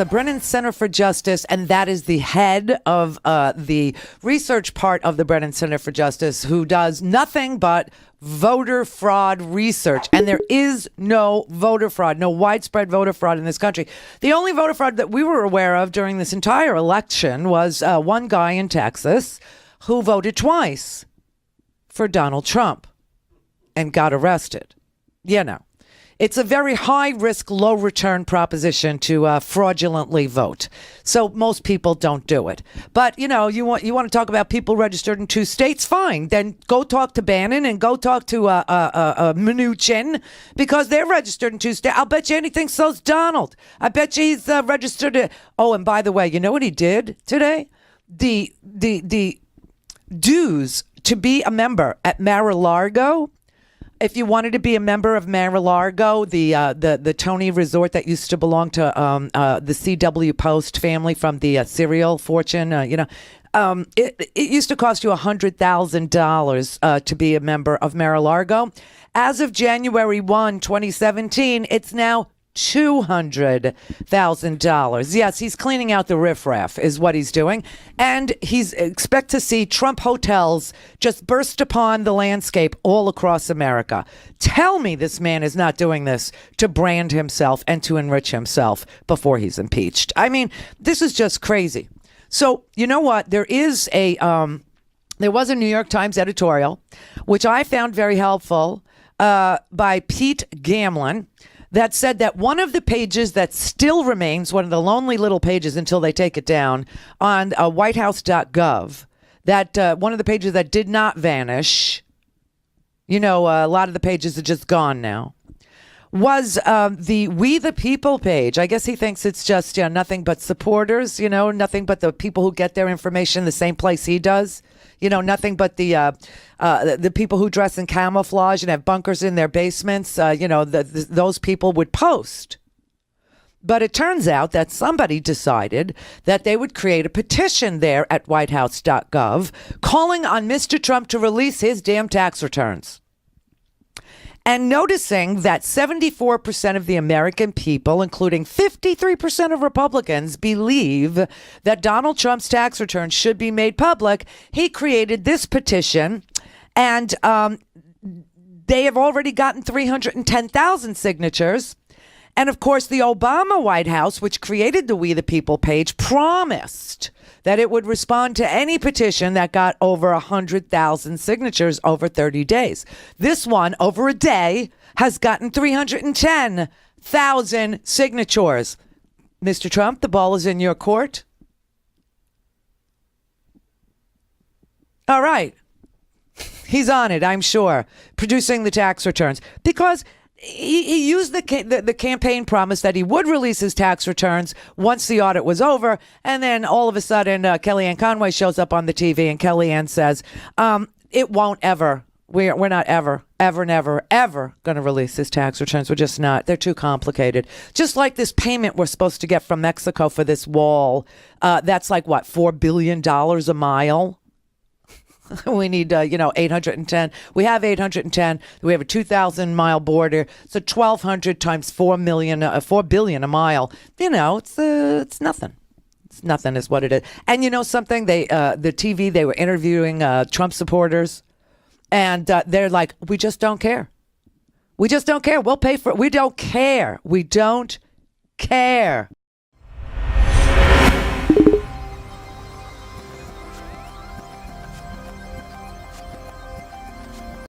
the Brennan Center for Justice, and that is the head of the research part of the Brennan Center for Justice, who does nothing but voter fraud research. And there is no voter fraud, no widespread voter fraud in this country. The only voter fraud that we were aware of during this entire election was one guy in Texas who voted twice for Donald Trump and got arrested. You know, it's a very high risk, low return proposition to fraudulently vote. So most people don't do it. But, you know, you want to talk about people registered in 2 states? Fine. Then go talk to Bannon and go talk to Mnuchin, because they're registered in 2 states. I'll bet you anything so's Donald. I bet you he's registered. Oh, and by the way, you know what he did today? The dues to be a member at Mar-a-Lago. If you wanted to be a member of Mar-a-Lago, the Tony Resort that used to belong to the C.W. Post family from the cereal fortune, it used to cost you $100,000 to be a member of Mar-a-Lago. As of January 1, 2017, it's now $200,000. Yes, he's cleaning out the riffraff is what he's doing. And he's expect to see Trump hotels just burst upon the landscape all across America. Tell me this man is not doing this to brand himself and to enrich himself before he's impeached. I mean, this is just crazy. So, you know what? There was a New York Times editorial, which I found very helpful, by Pete Gamlin, that said that one of the pages that still remains, one of the lonely little pages until they take it down, on whitehouse.gov, that one of the pages that did not vanish, a lot of the pages are just gone now, was the We the People page. I guess he thinks it's just nothing but supporters, nothing but the people who get their information the same place he does. Nothing but the people who dress in camouflage and have bunkers in their basements. Those people would post. But it turns out that somebody decided that they would create a petition there at whitehouse.gov calling on Mr. Trump to release his damn tax returns. And noticing that 74% of the American people, including 53% of Republicans, believe that Donald Trump's tax returns should be made public, he created this petition, and they have already gotten 310,000 signatures. And of course, the Obama White House, which created the We the People page, promised that it would respond to any petition that got over 100,000 signatures over 30 days. This one, over a day, has gotten 310,000 signatures. Mr. Trump, the ball is in your court. All right. He's on it, I'm sure, producing the tax returns, because he used the campaign promise that he would release his tax returns once the audit was over. And then all of a sudden, Kellyanne Conway shows up on the TV, and Kellyanne says, it won't ever. We're not ever going to release his tax returns. We're just not. They're too complicated. Just like this payment we're supposed to get from Mexico for this wall. That's like, what, $4 billion a mile? We need, 810. We have 810. We have a 2,000 mile border. So 1,200 times 4 billion a mile. It's nothing. It's nothing is what it is. And you know something? The TV, they were interviewing Trump supporters, and they're like, we just don't care. We just don't care. We'll pay for it. We don't care. We don't care.